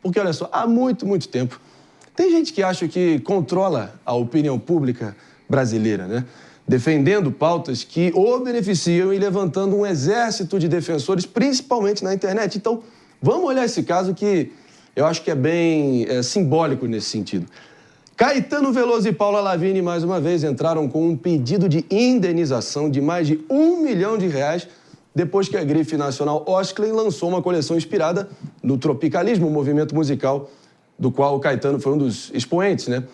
Porque, olha só, há muito, muito tempo, tem gente que acha que controla a opinião pública brasileira, né? Defendendo pautas que o beneficiam e levantando um exército de defensores, principalmente na internet. Então, vamos olhar esse caso que eu acho que é bem simbólico nesse sentido. Caetano Veloso e Paula Lavigne, mais uma vez, entraram com um pedido de indenização de mais de R$ 1 milhão depois que a grife nacional Osklen lançou uma coleção inspirada no tropicalismo, um movimento musical do qual o Caetano foi um dos expoentes, né?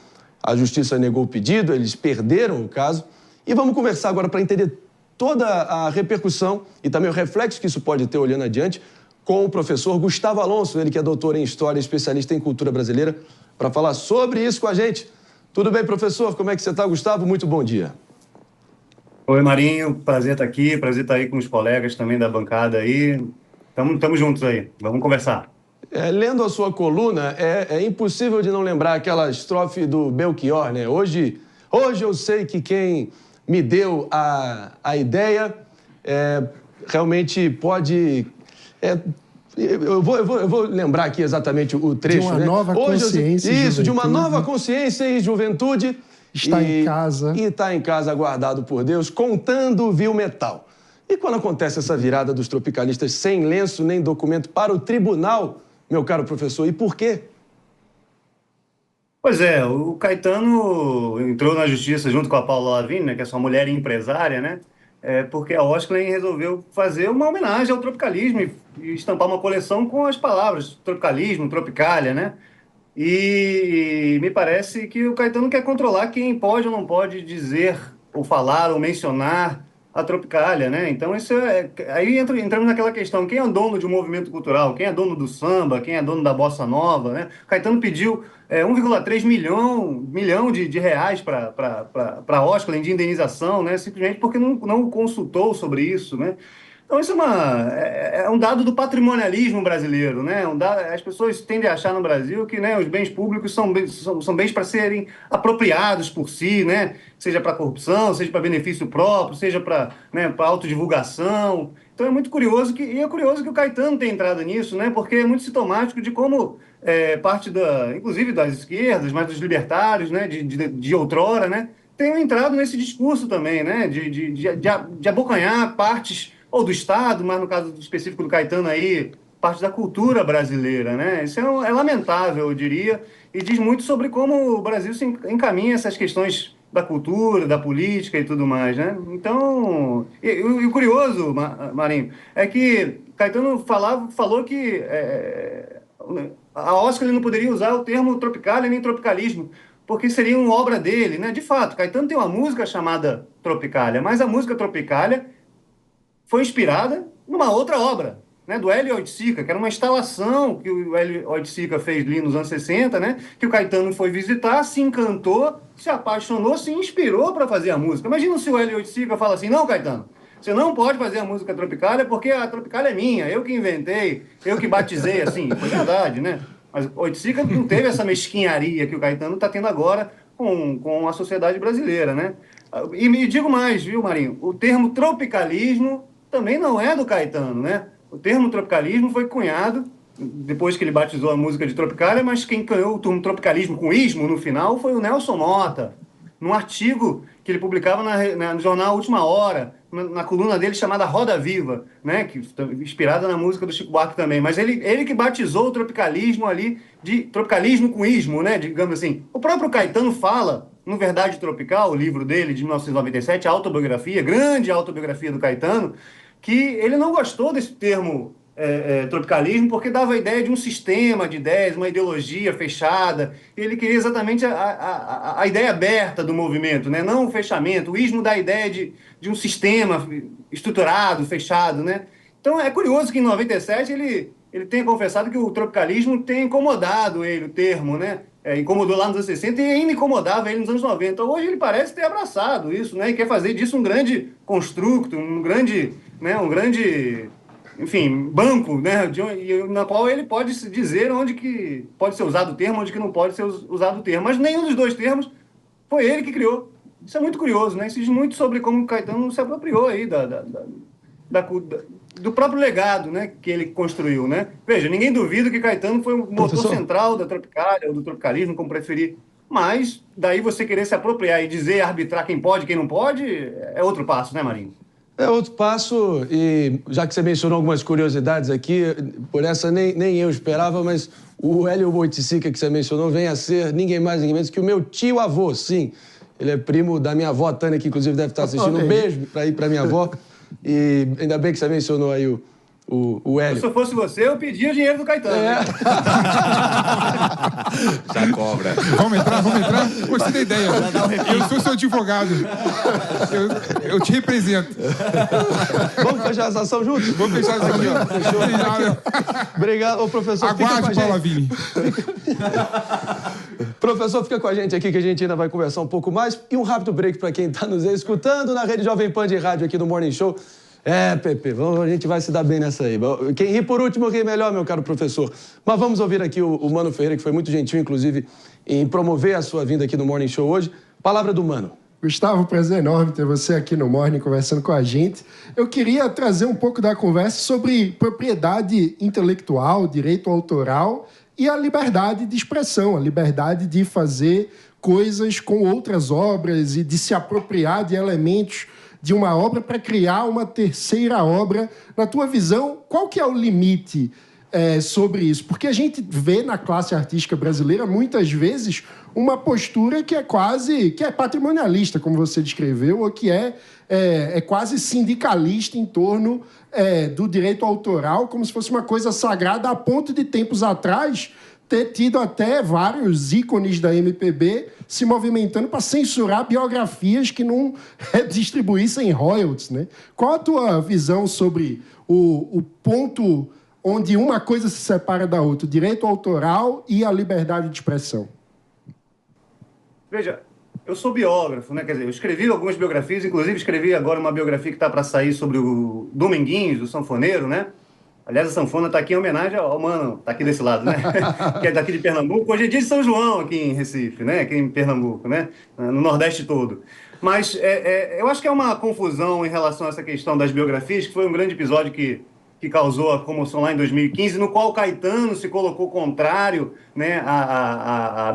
A justiça negou o pedido, eles perderam o caso. E vamos conversar agora para entender toda a repercussão e também o reflexo que isso pode ter olhando adiante com o professor Gustavo Alonso, ele que é doutor em História e especialista em cultura brasileira, para falar sobre isso com a gente. Tudo bem, professor? Como é que você está, Gustavo? Muito bom dia. Oi, Marinho. Prazer estar aqui. Prazer estar aí com os colegas também da bancada aí. Tamo juntos aí. Vamos conversar. Lendo a sua coluna, é impossível de não lembrar aquela estrofe do Belchior, né? Hoje eu sei que quem me deu a ideia realmente pode... Eu vou lembrar aqui exatamente o trecho, de uma nova consciência e juventude. De uma nova consciência e juventude. Está em casa. E está em casa, guardado por Deus, contando vil metal. E quando acontece essa virada dos tropicalistas sem lenço nem documento para o tribunal, meu caro professor, e por quê? Pois é, o Caetano entrou na justiça junto com a Paula Lavigne, né, que é sua mulher e empresária, né? Porque a Osklen resolveu fazer uma homenagem ao tropicalismo e estampar uma coleção com as palavras tropicalismo, tropicália, né? E me parece que o Caetano quer controlar quem pode ou não pode dizer, ou falar, ou mencionar a tropicália, né? Então, aí entramos naquela questão, quem é o dono de um movimento cultural? Quem é dono do samba? Quem é dono da bossa nova, né? O Caetano pediu 1,3 milhão de reais para a Osklen de indenização, né? Simplesmente porque não consultou sobre isso, né? Então, isso é um dado do patrimonialismo brasileiro, né? As pessoas tendem a achar no Brasil que, né, os bens públicos são bens para serem apropriados por si, né? Seja para corrupção, seja para benefício próprio, seja para, né, para autodivulgação. Então, é muito curioso que o Caetano tenha entrado nisso, né? Porque é muito sintomático de como parte inclusive das esquerdas, mas dos libertários, né, de outrora, né, tenham entrado nesse discurso também, né? De abocanhar partes ou do Estado, mas no caso específico do Caetano aí, parte da cultura brasileira, né? Isso é lamentável, eu diria, e diz muito sobre como o Brasil se encaminha essas questões da cultura, da política e tudo mais, né? Então, e o curioso, Marinho, é que Caetano falou que a Osklen não poderia usar o termo tropicália nem tropicalismo, porque seria uma obra dele, né? De fato, Caetano tem uma música chamada Tropicália, mas a música Tropicália foi inspirada numa outra obra, né, do Hélio Oiticica, que era uma instalação que o Hélio Oiticica fez ali nos anos 60, né, que o Caetano foi visitar, se encantou, se apaixonou, se inspirou para fazer a música. Imagina se o Hélio Oiticica fala assim, não, Caetano, você não pode fazer a música Tropicália porque a Tropicália é minha, eu que inventei, eu que batizei, assim, foi verdade, né? Mas o Oiticica não teve essa mesquinharia que o Caetano está tendo agora com a sociedade brasileira, né? E me digo mais, viu, Marinho? O termo tropicalismo também não é do Caetano, né? O termo tropicalismo foi cunhado depois que ele batizou a música de Tropicália, mas quem cunhou o termo tropicalismo com ismo no final foi o Nelson Mota, num artigo que ele publicava no jornal Última Hora, na coluna dele chamada Roda Viva, né? Que, inspirada na música do Chico Buarque também. Mas ele que batizou o tropicalismo ali de tropicalismo com ismo, né? Digamos assim. O próprio Caetano fala no Verdade Tropical, o livro dele de 1997, a autobiografia, grande autobiografia do Caetano, que ele não gostou desse termo tropicalismo porque dava a ideia de um sistema de ideias, uma ideologia fechada. Ele queria exatamente a ideia aberta do movimento, né? Não o fechamento. O ismo dá a ideia de um sistema estruturado, fechado, né? Então é curioso que em 97 ele tenha confessado que o tropicalismo tem incomodado ele, o termo, né? Incomodou lá nos anos 60 e ainda incomodava ele nos anos 90. Hoje ele parece ter abraçado isso, né? E quer fazer disso um grande construto, né? Enfim, banco, né? Na qual ele pode dizer onde que pode ser usado o termo, onde que não pode ser usado o termo. Mas nenhum dos dois termos foi ele que criou. Isso é muito curioso, né? Isso diz muito sobre como o Caetano se apropriou aí do próprio legado, né, que ele construiu, né? Veja, ninguém duvida que Caetano foi o motor central da Tropicália, ou do tropicalismo, como preferir. Mas, daí você querer se apropriar e dizer, arbitrar quem pode e quem não pode, é outro passo, né, Marinho? É outro passo, e já que você mencionou algumas curiosidades aqui, por essa nem eu esperava, mas o Hélio Boiticica que você mencionou vem a ser ninguém mais, ninguém menos que o meu tio-avô, sim. Ele é primo da minha avó, Tânia, que inclusive deve estar assistindo. Um beijo para ir para minha avó. E ainda bem que você mencionou aí o Hélio. Se eu fosse você, eu pedia o dinheiro do Caetano. É. Já cobra. Vamos entrar? Gostei da ideia. Eu sou seu advogado. Eu te represento. Vamos fechar essa ação juntos? Vamos fechar essa ação juntos. Fechou. Aqui, ó. Obrigado. Ô, professor, aguarde, Paula Vini. Professor, fica com a gente aqui que a gente ainda vai conversar um pouco mais. E um rápido break para quem está nos escutando na Rede Jovem Pan de Rádio aqui no Morning Show. Pepe, a gente vai se dar bem nessa aí. Quem ri por último, ri melhor, meu caro professor. Mas vamos ouvir aqui o Mano Ferreira, que foi muito gentil, inclusive, em promover a sua vinda aqui no Morning Show hoje. Palavra do Mano. Gustavo, prazer enorme ter você aqui no Morning conversando com a gente. Eu queria trazer um pouco da conversa sobre propriedade intelectual, direito autoral e a liberdade de expressão, a liberdade de fazer coisas com outras obras e de se apropriar de elementos de uma obra para criar uma terceira obra. Na tua visão, qual que é o limite sobre isso? Porque a gente vê na classe artística brasileira, muitas vezes, uma postura que é patrimonialista, como você descreveu, ou que é quase sindicalista em torno do direito autoral, como se fosse uma coisa sagrada, a ponto de, tempos atrás, ter tido até vários ícones da MPB se movimentando para censurar biografias que não distribuíssem royalties, né? Qual a tua visão sobre o ponto onde uma coisa se separa da outra, o direito autoral e a liberdade de expressão? Veja, eu sou biógrafo, né? Quer dizer, eu escrevi algumas biografias, inclusive escrevi agora uma biografia que está para sair sobre o Dominguinhos, o sanfoneiro, né? Aliás, a sanfona está aqui em homenagem ao Mano, está aqui desse lado, né? Que é daqui de Pernambuco. Hoje é dia de São João aqui em Recife, né? Aqui em Pernambuco, né? No Nordeste todo. Mas eu acho que é uma confusão em relação a essa questão das biografias, que foi um grande episódio que causou a comoção lá em 2015, no qual Caetano se colocou contrário, né, à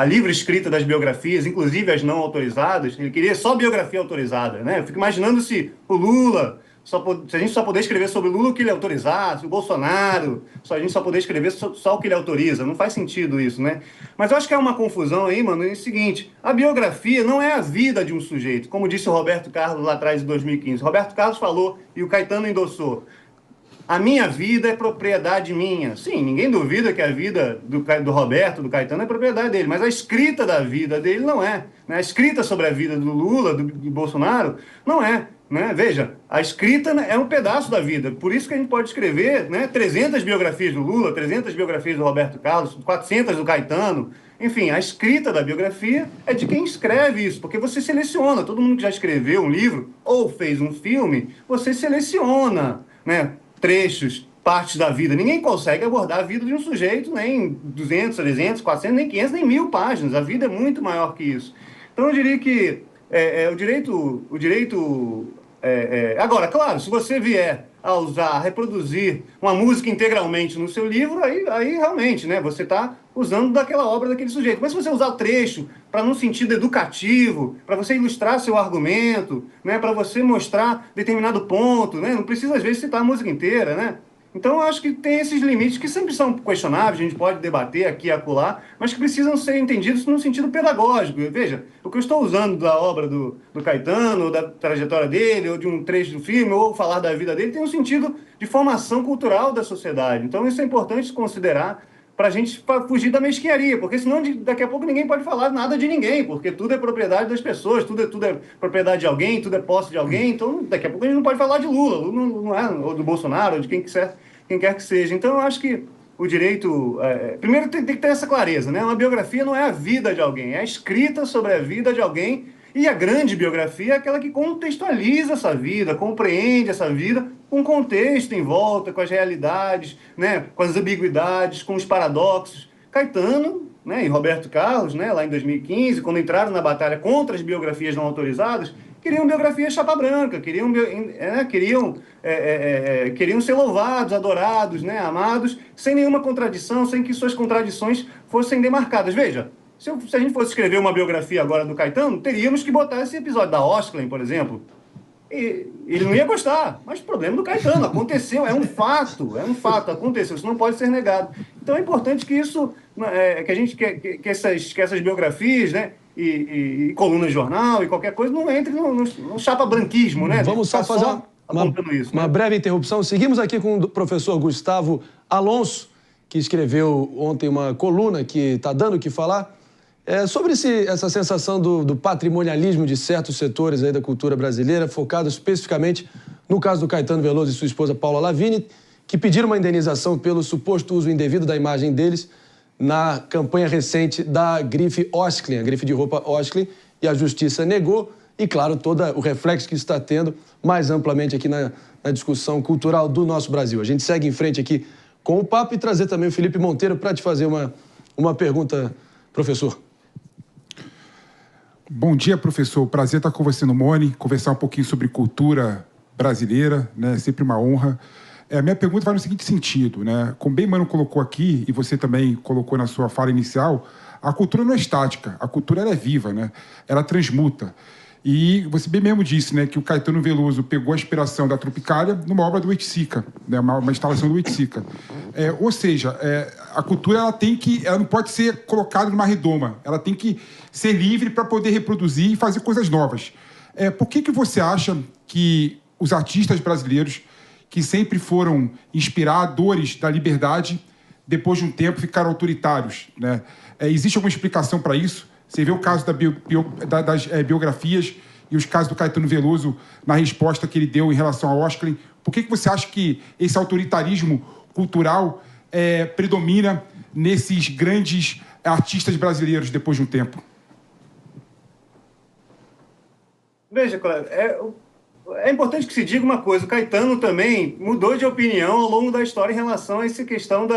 livre escrita das biografias, inclusive as não autorizadas. Ele queria só biografia autorizada, né? Eu fico imaginando se o Lula... se a gente só poder escrever sobre o Lula o que ele autorizar, se o Bolsonaro, a gente só poder escrever só o que ele autoriza. Não faz sentido isso, né? Mas eu acho que é uma confusão aí, mano, é o seguinte: a biografia não é a vida de um sujeito, como disse o Roberto Carlos lá atrás, em 2015. Roberto Carlos falou e o Caetano endossou: a minha vida é propriedade minha. Sim, ninguém duvida que a vida do Roberto, do Caetano, é propriedade dele, mas a escrita da vida dele não é. Né? A escrita sobre a vida do Lula, do Bolsonaro, não é. Né? Veja, a escrita é um pedaço da vida. Por isso que a gente pode escrever, né, 300 biografias do Lula, 300 biografias do Roberto Carlos, 400 do Caetano. Enfim, a escrita da biografia é de quem escreve isso, porque você seleciona. Todo mundo que já escreveu um livro ou fez um filme, você seleciona, né, trechos, partes da vida. Ninguém consegue abordar a vida de um sujeito nem em 200, 300, 400, nem 500, nem 1000 páginas. A vida é muito maior que isso. Então eu diria que agora, claro, se você vier a reproduzir uma música integralmente no seu livro, aí realmente, né, você está usando daquela obra daquele sujeito. Mas se você usar o trecho para num sentido educativo, para você ilustrar seu argumento, né, para você mostrar determinado ponto, né, não precisa às vezes citar a música inteira, né? Então, eu acho que tem esses limites que sempre são questionáveis, a gente pode debater aqui e acolá, mas que precisam ser entendidos no sentido pedagógico. Veja, o que eu estou usando da obra do Caetano, ou da trajetória dele, ou de um trecho do filme, ou falar da vida dele, tem um sentido de formação cultural da sociedade. Então, isso é importante considerar para a gente fugir da mesquinharia, porque senão daqui a pouco ninguém pode falar nada de ninguém, porque tudo é propriedade das pessoas, tudo é propriedade de alguém, tudo é posse de alguém, então daqui a pouco a gente não pode falar de Lula não é, ou do Bolsonaro, ou de quem quer que seja. Então eu acho que o direito... primeiro tem que ter essa clareza, né? Uma biografia não é a vida de alguém, é a escrita sobre a vida de alguém, e a grande biografia é aquela que contextualiza essa vida, compreende essa vida com contexto em volta, com as realidades, né, com as ambiguidades, com os paradoxos. Caetano, né, e Roberto Carlos, né, lá em 2015, quando entraram na batalha contra as biografias não autorizadas, queriam biografia chapa branca, queriam ser louvados, adorados, né, amados, sem nenhuma contradição, sem que suas contradições fossem demarcadas. Veja, se a gente fosse escrever uma biografia agora do Caetano, teríamos que botar esse episódio da Osklen, por exemplo. E ele não ia gostar, mas o problema do Caetano aconteceu, é um fato, aconteceu, isso não pode ser negado. Então é importante que isso, que essas biografias, né, e colunas de jornal e qualquer coisa não entre no chapa-branquismo, né? Vamos só fazer uma breve interrupção. Seguimos aqui com o professor Gustavo Alonso, que escreveu ontem uma coluna que está dando o que falar. Sobre essa sensação do patrimonialismo de certos setores aí da cultura brasileira, focado especificamente no caso do Caetano Veloso e sua esposa Paula Lavigne, que pediram uma indenização pelo suposto uso indevido da imagem deles na campanha recente da grife Osklen, a grife de roupa Osklen, e a justiça negou, e claro, todo o reflexo que isso está tendo mais amplamente aqui na discussão cultural do nosso Brasil. A gente segue em frente aqui com o papo e trazer também o Felipe Monteiro para te fazer uma pergunta, professor. Bom dia, professor. Prazer estar com você no Mone, conversar um pouquinho sobre cultura brasileira, né? Sempre uma honra. A minha pergunta vai no seguinte sentido, né? Como bem Mano colocou aqui, e você também colocou na sua fala inicial, a cultura não é estática, a cultura ela é viva, né? Ela transmuta. E você bem mesmo disse, né, que o Caetano Veloso pegou a inspiração da Tropicália numa obra do Oiticica, né, uma instalação do Oiticica. Ou seja, a cultura ela não pode ser colocada numa redoma, ela tem que ser livre para poder reproduzir e fazer coisas novas. Por que você acha que os artistas brasileiros, que sempre foram inspiradores da liberdade, depois de um tempo ficaram autoritários, né? Existe alguma explicação para isso? Você vê o caso das biografias e os casos do Caetano Veloso na resposta que ele deu em relação ao Osklen. Por que você acha que esse autoritarismo cultural predomina nesses grandes artistas brasileiros depois de um tempo? Veja, Cléber, é importante que se diga uma coisa. O Caetano também mudou de opinião ao longo da história em relação a essa questão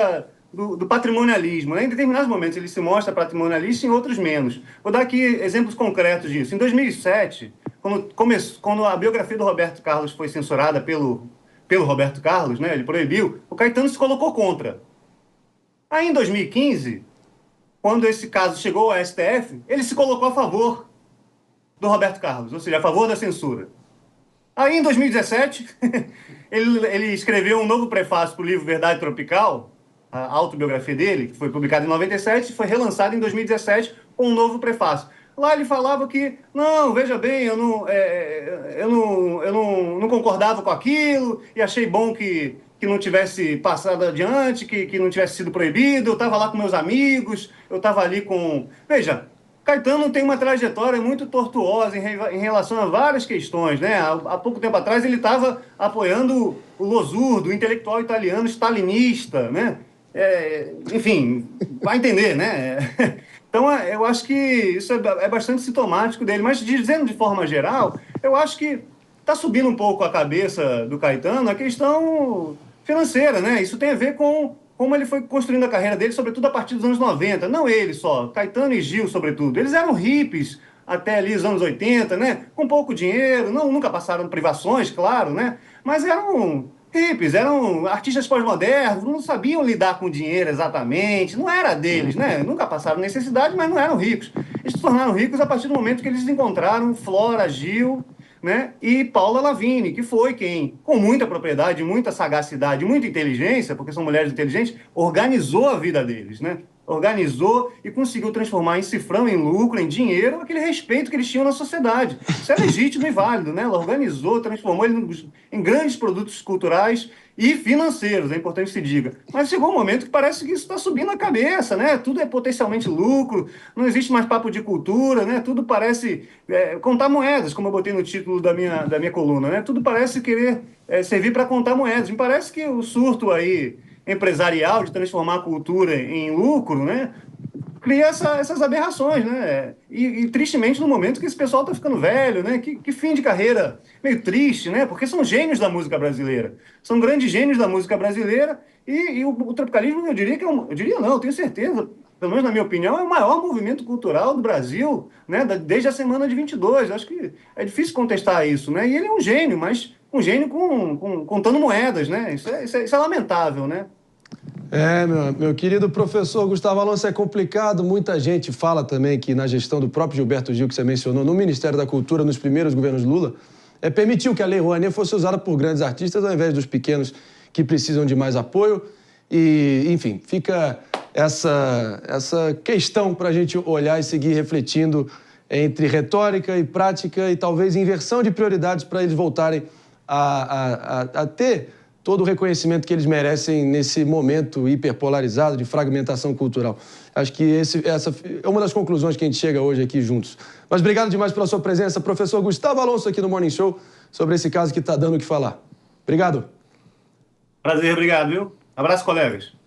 do patrimonialismo, né? Em determinados momentos ele se mostra patrimonialista, em outros menos. Vou dar aqui exemplos concretos disso. Em 2007, quando a biografia do Roberto Carlos foi censurada pelo Roberto Carlos, né, ele proibiu, o Caetano se colocou contra. Aí em 2015, quando esse caso chegou ao STF, ele se colocou a favor do Roberto Carlos, ou seja, a favor da censura. Aí em 2017, ele escreveu um novo prefácio para o livro Verdade Tropical, a autobiografia dele, que foi publicada em 97, foi relançada em 2017 com um novo prefácio. Lá ele falava que, não, veja bem, eu não concordava com aquilo e achei bom que não tivesse passado adiante, que não tivesse sido proibido, eu estava lá com meus amigos, eu estava ali com... Veja, Caetano tem uma trajetória muito tortuosa em relação a várias questões, né? Há pouco tempo atrás ele estava apoiando o Losurdo, o intelectual italiano stalinista, né? Enfim, vai entender, né? Então, eu acho que isso é bastante sintomático dele. Mas, dizendo de forma geral, eu acho que está subindo um pouco a cabeça do Caetano a questão financeira, né? Isso tem a ver com como ele foi construindo a carreira dele, sobretudo a partir dos anos 90. Não ele só, Caetano e Gil, sobretudo. Eles eram hippies até ali os anos 80, né? Com pouco dinheiro, nunca passaram privações, claro, né? Mas eram hippies, eram artistas pós-modernos, não sabiam lidar com dinheiro exatamente, não era deles, né? Nunca passaram necessidade, mas não eram ricos. Eles se tornaram ricos a partir do momento que eles encontraram Flora, Gil, né? E Paula Lavigne, que foi quem, com muita propriedade, muita sagacidade, muita inteligência, porque são mulheres inteligentes, organizou a vida deles, né? Organizou e conseguiu transformar em cifrão, em lucro, em dinheiro, aquele respeito que eles tinham na sociedade. Isso é legítimo e válido, né? Ela organizou, transformou ele em grandes produtos culturais e financeiros, é importante que se diga. Mas chegou um momento que parece que isso está subindo a cabeça, né? Tudo é potencialmente lucro, não existe mais papo de cultura, né? Tudo parece contar moedas, como eu botei no título da minha coluna, né? Tudo parece querer servir para contar moedas. Me parece que o surto aí empresarial de transformar a cultura em lucro, né, cria essas aberrações, né, e tristemente no momento que esse pessoal está ficando velho, né, que fim de carreira meio triste, né, porque são gênios da música brasileira, são grandes gênios da música brasileira e o tropicalismo, eu diria não, eu tenho certeza, pelo menos na minha opinião, é o maior movimento cultural do Brasil, né, desde a semana de 22. Acho que é difícil contestar isso, né? E ele é um gênio, mas um gênio contando moedas, né? Isso é lamentável, né? Meu querido professor Gustavo Alonso, é complicado. Muita gente fala também que na gestão do próprio Gilberto Gil, que você mencionou, no Ministério da Cultura, nos primeiros governos Lula, permitiu que a Lei Rouanet fosse usada por grandes artistas ao invés dos pequenos que precisam de mais apoio. E, enfim, fica essa questão para a gente olhar e seguir refletindo entre retórica e prática e talvez inversão de prioridades para eles voltarem a ter todo o reconhecimento que eles merecem nesse momento hiperpolarizado de fragmentação cultural. Acho que essa é uma das conclusões que a gente chega hoje aqui juntos. Mas obrigado demais pela sua presença, professor Gustavo Alonso, aqui no Morning Show, sobre esse caso que está dando o que falar. Obrigado. Prazer, obrigado, viu? Abraço, colegas.